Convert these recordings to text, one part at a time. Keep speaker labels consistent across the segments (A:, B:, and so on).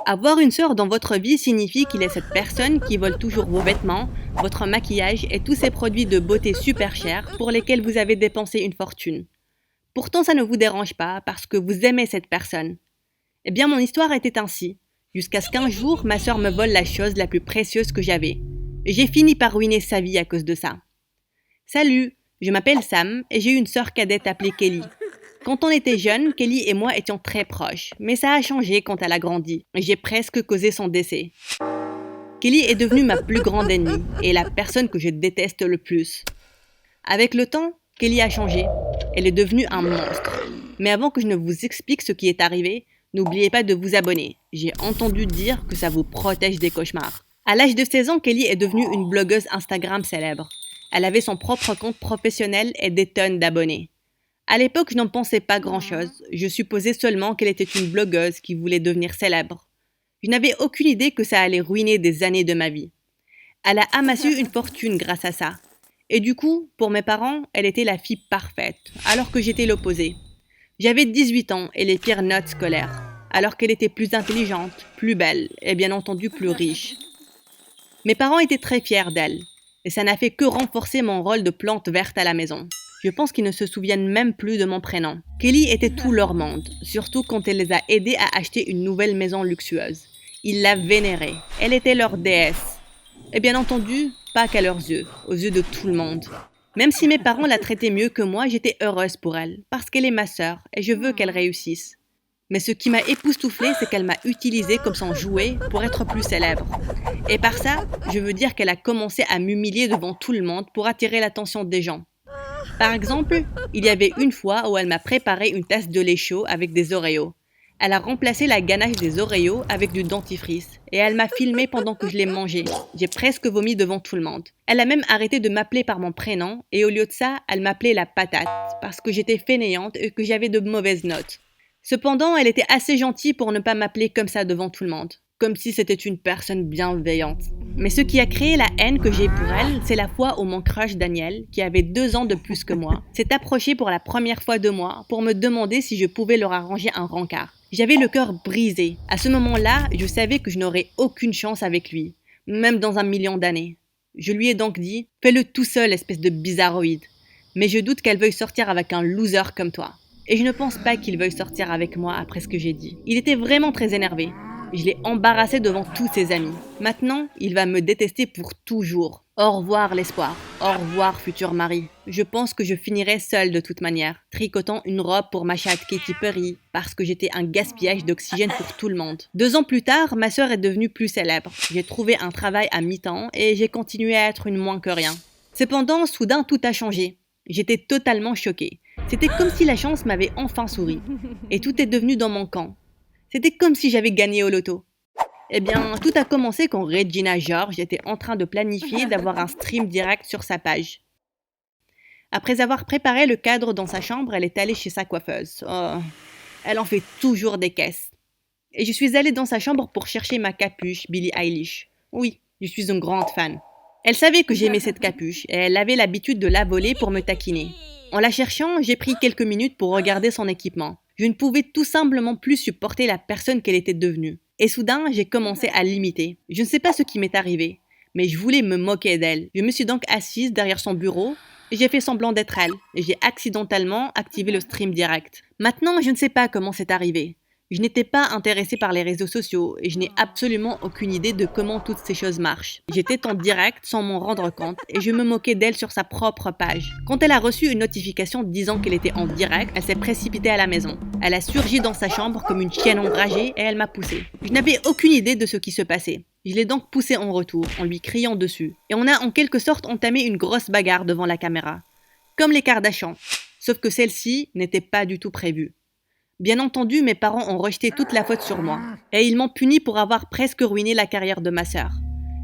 A: Avoir une sœur dans votre vie signifie qu'il est cette personne qui vole toujours vos vêtements, votre maquillage et tous ces produits de beauté super chers pour lesquels vous avez dépensé une fortune. Pourtant, ça ne vous dérange pas parce que vous aimez cette personne. Eh bien, mon histoire était ainsi. Jusqu'à ce qu'un jour, ma sœur me vole la chose la plus précieuse que j'avais. J'ai fini par ruiner sa vie à cause de ça. Salut, je m'appelle Sam et j'ai une sœur cadette appelée Kelly. Quand on était jeunes, Kelly et moi étions très proches, mais ça a changé quand elle a grandi. J'ai presque causé son décès. Kelly est devenue ma plus grande ennemie et la personne que je déteste le plus. Avec le temps, Kelly a changé. Elle est devenue un monstre. Mais avant que je ne vous explique ce qui est arrivé, n'oubliez pas de vous abonner. J'ai entendu dire que ça vous protège des cauchemars. À l'âge de 16 ans, Kelly est devenue une blogueuse Instagram célèbre. Elle avait son propre compte professionnel et des tonnes d'abonnés. À l'époque, je n'en pensais pas grand-chose. Je supposais seulement qu'elle était une blogueuse qui voulait devenir célèbre. Je n'avais aucune idée que ça allait ruiner des années de ma vie. Elle a amassé une fortune grâce à ça. Et du coup, pour mes parents, elle était la fille parfaite, alors que j'étais l'opposé. J'avais 18 ans et les pires notes scolaires, alors qu'elle était plus intelligente, plus belle et bien entendu plus riche. Mes parents étaient très fiers d'elle, et ça n'a fait que renforcer mon rôle de plante verte à la maison. Je pense qu'ils ne se souviennent même plus de mon prénom. Kelly était tout leur monde, surtout quand elle les a aidés à acheter une nouvelle maison luxueuse. Ils la vénéraient, elle était leur déesse. Et bien entendu, pas qu'à leurs yeux, aux yeux de tout le monde. Même si mes parents la traitaient mieux que moi, j'étais heureuse pour elle, parce qu'elle est ma sœur, et je veux qu'elle réussisse. Mais ce qui m'a époustouflée, c'est qu'elle m'a utilisée comme son jouet pour être plus célèbre. Et par ça, je veux dire qu'elle a commencé à m'humilier devant tout le monde pour attirer l'attention des gens. Par exemple, il y avait une fois où elle m'a préparé une tasse de lait chaud avec des Oreos. Elle a remplacé la ganache des Oreos avec du dentifrice et elle m'a filmé pendant que je les mangeais. J'ai presque vomi devant tout le monde. Elle a même arrêté de m'appeler par mon prénom et au lieu de ça, elle m'appelait la patate parce que j'étais fainéante et que j'avais de mauvaises notes. Cependant, elle était assez gentille pour ne pas m'appeler comme ça devant tout le monde, comme si c'était une personne bienveillante. Mais ce qui a créé la haine que j'ai pour elle, c'est la fois où mon crush Daniel, qui avait 2 ans de plus que moi, s'est approché pour la première fois de moi pour me demander si je pouvais leur arranger un rencard. J'avais le cœur brisé. À ce moment-là, je savais que je n'aurais aucune chance avec lui, même dans 1 million d'années. Je lui ai donc dit « Fais-le tout seul, espèce de bizarroïde. Mais je doute qu'elle veuille sortir avec un loser comme toi. » Et je ne pense pas qu'il veuille sortir avec moi après ce que j'ai dit. Il était vraiment très énervé. Je l'ai embarrassé devant tous ses amis. Maintenant, il va me détester pour toujours. Au revoir l'espoir. Au revoir futur mari. Je pense que je finirai seule de toute manière, tricotant une robe pour ma chatte Katy Perry, parce que j'étais un gaspillage d'oxygène pour tout le monde. 2 ans plus tard, ma sœur est devenue plus célèbre. J'ai trouvé un travail à mi-temps et j'ai continué à être une moins que rien. Cependant, soudain, tout a changé. J'étais totalement choquée. C'était comme si la chance m'avait enfin souri. Et tout est devenu dans mon camp. C'était comme si j'avais gagné au loto. Eh bien, tout a commencé quand Regina George était en train de planifier d'avoir un stream direct sur sa page. Après avoir préparé le cadre dans sa chambre, elle est allée chez sa coiffeuse. Oh, elle en fait toujours des caisses. Et je suis allée dans sa chambre pour chercher ma capuche Billie Eilish. Oui, je suis une grande fan. Elle savait que j'aimais cette capuche et elle avait l'habitude de la voler pour me taquiner. En la cherchant, j'ai pris quelques minutes pour regarder son équipement. Je ne pouvais tout simplement plus supporter la personne qu'elle était devenue. Et soudain, j'ai commencé à l'imiter. Je ne sais pas ce qui m'est arrivé, mais je voulais me moquer d'elle. Je me suis donc assise derrière son bureau et j'ai fait semblant d'être elle. Et j'ai accidentellement activé le stream direct. Maintenant, je ne sais pas comment c'est arrivé. Je n'étais pas intéressée par les réseaux sociaux et je n'ai absolument aucune idée de comment toutes ces choses marchent. J'étais en direct sans m'en rendre compte et je me moquais d'elle sur sa propre page. Quand elle a reçu une notification disant qu'elle était en direct, elle s'est précipitée à la maison. Elle a surgi dans sa chambre comme une chienne enragée et elle m'a poussée. Je n'avais aucune idée de ce qui se passait. Je l'ai donc poussée en retour en lui criant dessus. Et on a en quelque sorte entamé une grosse bagarre devant la caméra. Comme les Kardashians. Sauf que celle-ci n'était pas du tout prévue. Bien entendu, mes parents ont rejeté toute la faute sur moi, et ils m'ont puni pour avoir presque ruiné la carrière de ma sœur.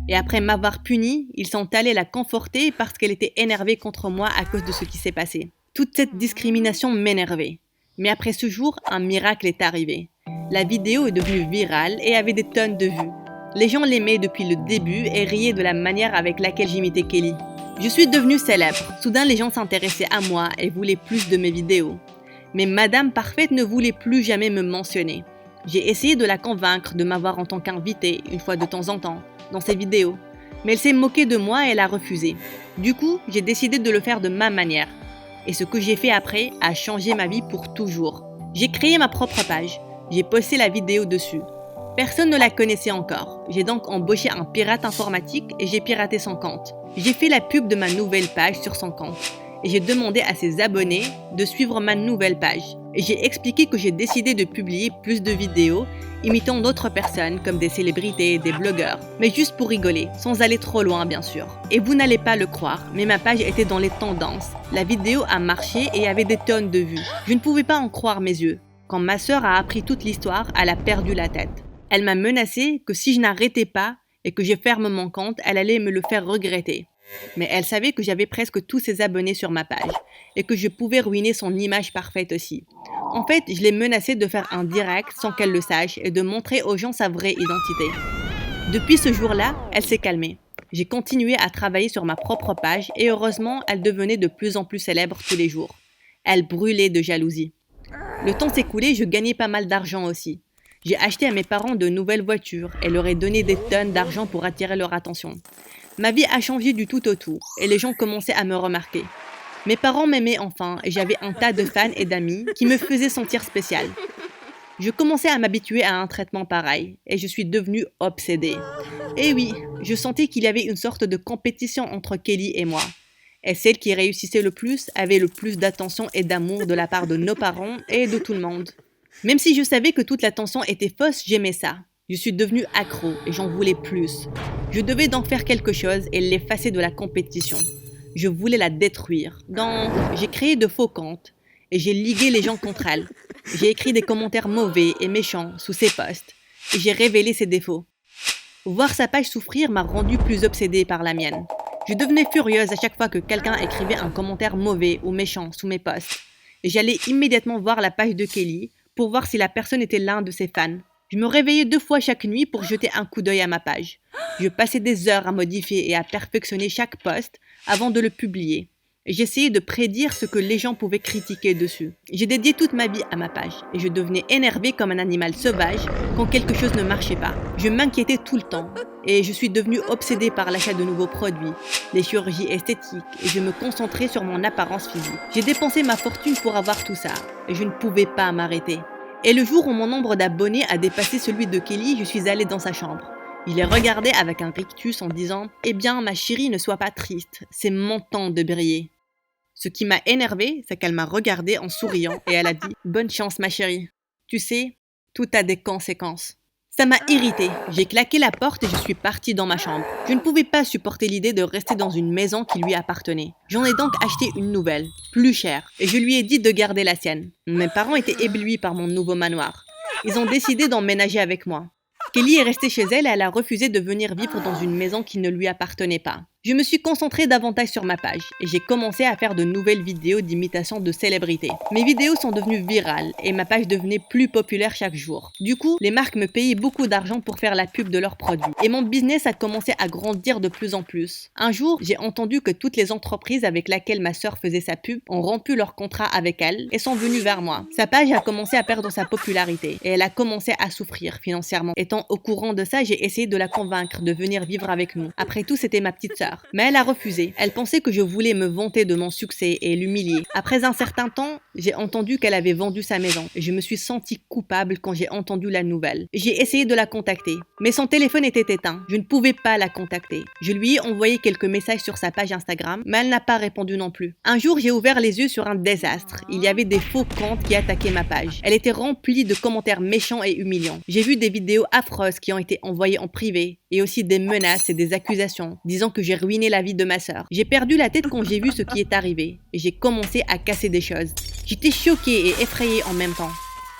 A: Et après m'avoir puni, ils sont allés la conforter parce qu'elle était énervée contre moi à cause de ce qui s'est passé. Toute cette discrimination m'énervait. Mais après ce jour, un miracle est arrivé. La vidéo est devenue virale et avait des tonnes de vues. Les gens l'aimaient depuis le début et riaient de la manière avec laquelle j'imitais Kelly. Je suis devenue célèbre. Soudain, les gens s'intéressaient à moi et voulaient plus de mes vidéos. Mais Madame Parfaite ne voulait plus jamais me mentionner. J'ai essayé de la convaincre de m'avoir en tant qu'invitée, une fois de temps en temps, dans ses vidéos. Mais elle s'est moquée de moi et elle a refusé. Du coup, j'ai décidé de le faire de ma manière. Et ce que j'ai fait après a changé ma vie pour toujours. J'ai créé ma propre page. J'ai posté la vidéo dessus. Personne ne la connaissait encore. J'ai donc embauché un pirate informatique et j'ai piraté son compte. J'ai fait la pub de ma nouvelle page sur son compte. Et j'ai demandé à ses abonnés de suivre ma nouvelle page. Et j'ai expliqué que j'ai décidé de publier plus de vidéos imitant d'autres personnes comme des célébrités, des blogueurs, mais juste pour rigoler, sans aller trop loin bien sûr. Et vous n'allez pas le croire, mais ma page était dans les tendances. La vidéo a marché et avait des tonnes de vues. Je ne pouvais pas en croire mes yeux. Quand ma sœur a appris toute l'histoire, elle a perdu la tête. Elle m'a menacé que si je n'arrêtais pas et que je ferme mon compte, elle allait me le faire regretter. Mais elle savait que j'avais presque tous ses abonnés sur ma page et que je pouvais ruiner son image parfaite aussi. En fait, je l'ai menacée de faire un direct sans qu'elle le sache et de montrer aux gens sa vraie identité. Depuis ce jour-là, elle s'est calmée. J'ai continué à travailler sur ma propre page et heureusement, elle devenait de plus en plus célèbre tous les jours. Elle brûlait de jalousie. Le temps s'écoulait, je gagnais pas mal d'argent aussi. J'ai acheté à mes parents de nouvelles voitures et leur ai donné des tonnes d'argent pour attirer leur attention. Ma vie a changé du tout au tout et les gens commençaient à me remarquer. Mes parents m'aimaient enfin et j'avais un tas de fans et d'amis qui me faisaient sentir spécial. Je commençais à m'habituer à un traitement pareil et je suis devenue obsédée. Et oui, je sentais qu'il y avait une sorte de compétition entre Kelly et moi. Et celle qui réussissait le plus avait le plus d'attention et d'amour de la part de nos parents et de tout le monde. Même si je savais que toute l'attention était fausse, j'aimais ça. Je suis devenue accro et j'en voulais plus. Je devais donc faire quelque chose et l'effacer de la compétition. Je voulais la détruire. Donc, j'ai créé de faux comptes et j'ai ligué les gens contre elle. J'ai écrit des commentaires mauvais et méchants sous ses posts et j'ai révélé ses défauts. Voir sa page souffrir m'a rendue plus obsédée par la mienne. Je devenais furieuse à chaque fois que quelqu'un écrivait un commentaire mauvais ou méchant sous mes posts. Et j'allais immédiatement voir la page de Kelly pour voir si la personne était l'un de ses fans. Je me réveillais 2 fois chaque nuit pour jeter un coup d'œil à ma page. Je passais des heures à modifier et à perfectionner chaque post avant de le publier. Et j'essayais de prédire ce que les gens pouvaient critiquer dessus. J'ai dédié toute ma vie à ma page et je devenais énervée comme un animal sauvage quand quelque chose ne marchait pas. Je m'inquiétais tout le temps et je suis devenue obsédée par l'achat de nouveaux produits, les chirurgies esthétiques et je me concentrais sur mon apparence physique. J'ai dépensé ma fortune pour avoir tout ça et je ne pouvais pas m'arrêter. Et le jour où mon nombre d'abonnés a dépassé celui de Kelly, je suis allée dans sa chambre. Je l'ai regardée avec un rictus en disant « Eh bien, ma chérie, ne sois pas triste, c'est mon temps de briller. » Ce qui m'a énervée, c'est qu'elle m'a regardée en souriant et elle a dit « Bonne chance, ma chérie. Tu sais, tout a des conséquences. » Ça m'a irritée. J'ai claqué la porte et je suis partie dans ma chambre. Je ne pouvais pas supporter l'idée de rester dans une maison qui lui appartenait. J'en ai donc acheté une nouvelle, plus chère, et je lui ai dit de garder la sienne. Mes parents étaient éblouis par mon nouveau manoir. Ils ont décidé d'emménager avec moi. Kelly est restée chez elle et elle a refusé de venir vivre dans une maison qui ne lui appartenait pas. Je me suis concentrée davantage sur ma page et j'ai commencé à faire de nouvelles vidéos d'imitation de célébrités. Mes vidéos sont devenues virales et ma page devenait plus populaire chaque jour. Du coup, les marques me payaient beaucoup d'argent pour faire la pub de leurs produits et mon business a commencé à grandir de plus en plus. Un jour, j'ai entendu que toutes les entreprises avec lesquelles ma sœur faisait sa pub ont rompu leur contrat avec elle et sont venues vers moi. Sa page a commencé à perdre sa popularité et elle a commencé à souffrir financièrement. Étant au courant de ça, j'ai essayé de la convaincre de venir vivre avec nous. Après tout, c'était ma petite sœur. Mais elle a refusé. Elle pensait que je voulais me vanter de mon succès et l'humilier. Après un certain temps, j'ai entendu qu'elle avait vendu sa maison et je me suis sentie coupable quand j'ai entendu la nouvelle. J'ai essayé de la contacter, mais son téléphone était éteint. Je ne pouvais pas la contacter. Je lui ai envoyé quelques messages sur sa page Instagram, mais elle n'a pas répondu non plus. Un jour, j'ai ouvert les yeux sur un désastre. Il y avait des faux comptes qui attaquaient ma page. Elle était remplie de commentaires méchants et humiliants. J'ai vu des vidéos affreuses qui ont été envoyées en privé et aussi des menaces et des accusations disant que j'ai ruiné la vie de ma sœur. J'ai perdu la tête quand j'ai vu ce qui est arrivé et j'ai commencé à casser des choses. J'étais choquée et effrayée en même temps.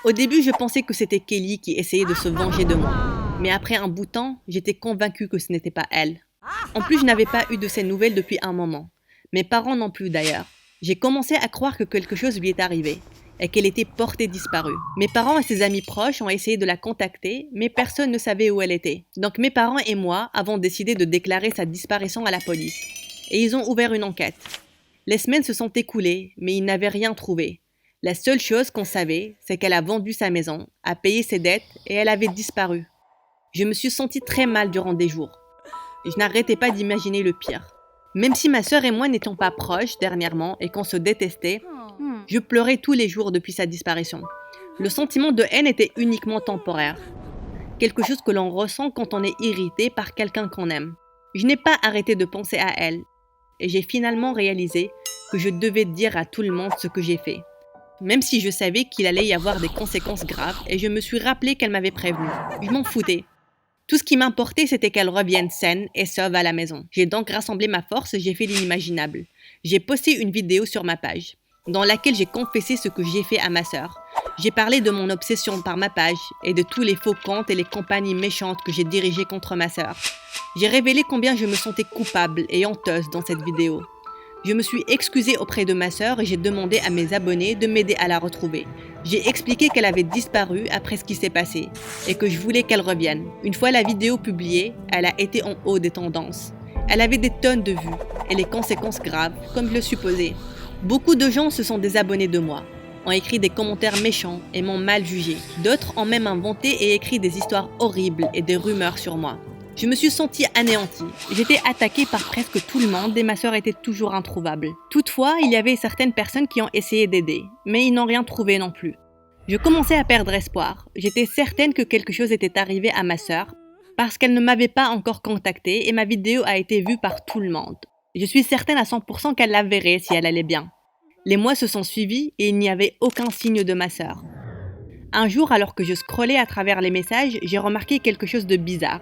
A: Au début, je pensais que c'était Kelly qui essayait de se venger de moi. Mais après un bout de temps, j'étais convaincue que ce n'était pas elle. En plus, je n'avais pas eu de ses nouvelles depuis un moment. Mes parents non plus d'ailleurs. J'ai commencé à croire que quelque chose lui est arrivé et qu'elle était portée disparue. Mes parents et ses amis proches ont essayé de la contacter, mais personne ne savait où elle était. Donc mes parents et moi avons décidé de déclarer sa disparition à la police. Et ils ont ouvert une enquête. Les semaines se sont écoulées, mais ils n'avaient rien trouvé. La seule chose qu'on savait, c'est qu'elle a vendu sa maison, a payé ses dettes et elle avait disparu. Je me suis sentie très mal durant des jours. Et je n'arrêtais pas d'imaginer le pire. Même si ma sœur et moi n'étions pas proches dernièrement et qu'on se détestait, je pleurais tous les jours depuis sa disparition. Le sentiment de haine était uniquement temporaire. Quelque chose que l'on ressent quand on est irrité par quelqu'un qu'on aime. Je n'ai pas arrêté de penser à elle. Et j'ai finalement réalisé que je devais dire à tout le monde ce que j'ai fait. Même si je savais qu'il allait y avoir des conséquences graves et je me suis rappelé qu'elle m'avait prévenu. Je m'en foutais. Tout ce qui m'importait, c'était qu'elle revienne saine et sauve à la maison. J'ai donc rassemblé ma force et j'ai fait l'inimaginable. J'ai posté une vidéo sur ma page, dans laquelle j'ai confessé ce que j'ai fait à ma sœur. J'ai parlé de mon obsession par ma page et de tous les faux comptes et les compagnies méchantes que j'ai dirigées contre ma sœur. J'ai révélé combien je me sentais coupable et honteuse dans cette vidéo. Je me suis excusée auprès de ma sœur et j'ai demandé à mes abonnés de m'aider à la retrouver. J'ai expliqué qu'elle avait disparu après ce qui s'est passé et que je voulais qu'elle revienne. Une fois la vidéo publiée, elle a été en haut des tendances. Elle avait des tonnes de vues et les conséquences graves, comme je le supposais. Beaucoup de gens se sont désabonnés de moi, ont écrit des commentaires méchants et m'ont mal jugé. D'autres ont même inventé et écrit des histoires horribles et des rumeurs sur moi. Je me suis sentie anéantie. J'étais attaquée par presque tout le monde et ma sœur était toujours introuvable. Toutefois, il y avait certaines personnes qui ont essayé d'aider, mais ils n'ont rien trouvé non plus. Je commençais à perdre espoir. J'étais certaine que quelque chose était arrivé à ma sœur parce qu'elle ne m'avait pas encore contactée et ma vidéo a été vue par tout le monde. Je suis certaine à 100% qu'elle la verrait si elle allait bien. Les mois se sont suivis et il n'y avait aucun signe de ma sœur. Un jour, alors que je scrollais à travers les messages, j'ai remarqué quelque chose de bizarre.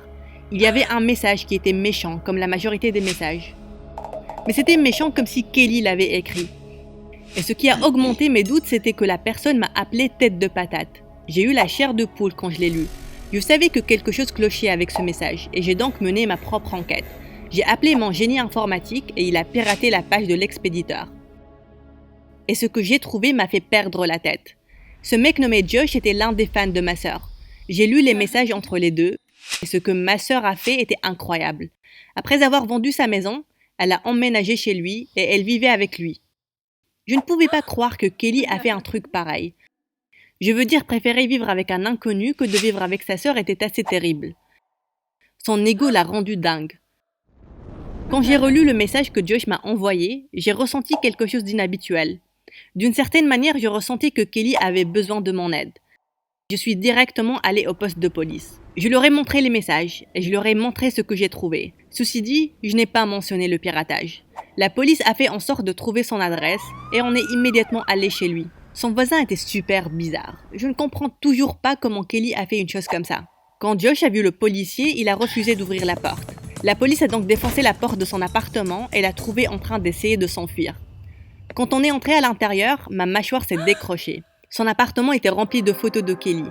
A: Il y avait un message qui était méchant, comme la majorité des messages. Mais c'était méchant comme si Kelly l'avait écrit. Et ce qui a augmenté mes doutes, c'était que la personne m'a appelé tête de patate. J'ai eu la chair de poule quand je l'ai lu. Je savais que quelque chose clochait avec ce message, et j'ai donc mené ma propre enquête. J'ai appelé mon génie informatique et il a piraté la page de l'expéditeur. Et ce que j'ai trouvé m'a fait perdre la tête. Ce mec nommé Josh était l'un des fans de ma sœur. J'ai lu les messages entre les deux, et ce que ma sœur a fait était incroyable. Après avoir vendu sa maison, elle a emménagé chez lui et elle vivait avec lui. Je ne pouvais pas croire que Kelly a fait un truc pareil. Je veux dire, préférer vivre avec un inconnu que de vivre avec sa sœur était assez terrible. Son ego l'a rendu dingue. Quand j'ai relu le message que Josh m'a envoyé, j'ai ressenti quelque chose d'inhabituel. D'une certaine manière, je ressentais que Kelly avait besoin de mon aide. Je suis directement allée au poste de police. Je leur ai montré les messages et je leur ai montré ce que j'ai trouvé. Ceci dit, je n'ai pas mentionné le piratage. La police a fait en sorte de trouver son adresse et on est immédiatement allé chez lui. Son voisin était super bizarre. Je ne comprends toujours pas comment Kelly a fait une chose comme ça. Quand Josh a vu le policier, il a refusé d'ouvrir la porte. La police a donc défoncé la porte de son appartement et l'a trouvé en train d'essayer de s'enfuir. Quand on est entré à l'intérieur, ma mâchoire s'est décrochée. Son appartement était rempli de photos de Kelly,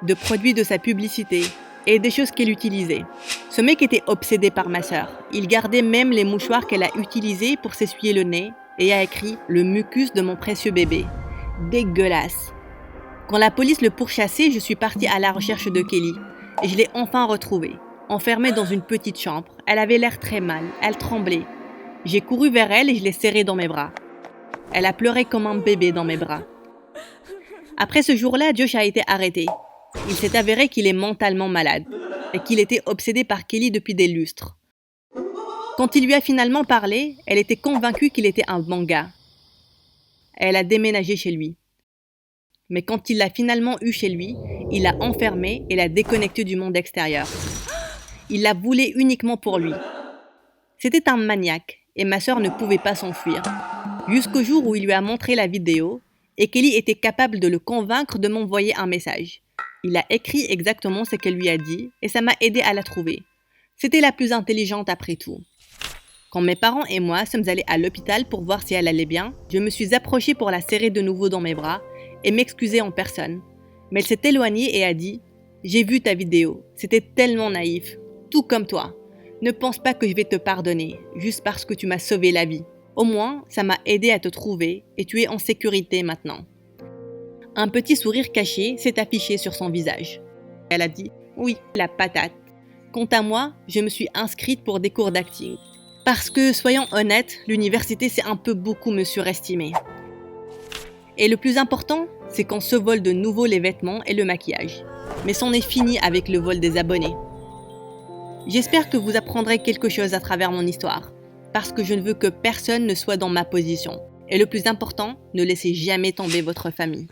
A: de produits de sa publicité et des choses qu'elle utilisait. Ce mec était obsédé par ma sœur. Il gardait même les mouchoirs qu'elle a utilisés pour s'essuyer le nez et a écrit « Le mucus de mon précieux bébé ». Dégueulasse. Quand la police le pourchassait, je suis partie à la recherche de Kelly et je l'ai enfin retrouvée. Enfermée dans une petite chambre, elle avait l'air très mal, elle tremblait. J'ai couru vers elle et je l'ai serrée dans mes bras. Elle a pleuré comme un bébé dans mes bras. Après ce jour-là, Josh a été arrêté. Il s'est avéré qu'il est mentalement malade et qu'il était obsédé par Kelly depuis des lustres. Quand il lui a finalement parlé, elle était convaincue qu'il était un bon gars. Elle a déménagé chez lui. Mais quand il l'a finalement eu chez lui, il l'a enfermée et l'a déconnectée du monde extérieur. Il la voulait uniquement pour lui. C'était un maniaque et ma sœur ne pouvait pas s'enfuir. Jusqu'au jour où il lui a montré la vidéo et Kelly était capable de le convaincre de m'envoyer un message. Il a écrit exactement ce qu'elle lui a dit et ça m'a aidé à la trouver. C'était la plus intelligente après tout. Quand mes parents et moi sommes allés à l'hôpital pour voir si elle allait bien, je me suis approchée pour la serrer de nouveau dans mes bras et m'excuser en personne. Mais elle s'est éloignée et a dit « J'ai vu ta vidéo, c'était tellement naïf, tout comme toi. Ne pense pas que je vais te pardonner, juste parce que tu m'as sauvé la vie. Au moins, ça m'a aidé à te trouver et tu es en sécurité maintenant. » Un petit sourire caché s'est affiché sur son visage. Elle a dit « Oui, la patate. Quant à moi, je me suis inscrite pour des cours d'acting. Parce que, soyons honnêtes, l'université c'est un peu beaucoup me surestimer. » Et le plus important, c'est qu'on se vole de nouveau les vêtements et le maquillage. Mais c'en est fini avec le vol des abonnés. J'espère que vous apprendrez quelque chose à travers mon histoire, parce que je ne veux que personne ne soit dans ma position. Et le plus important, ne laissez jamais tomber votre famille.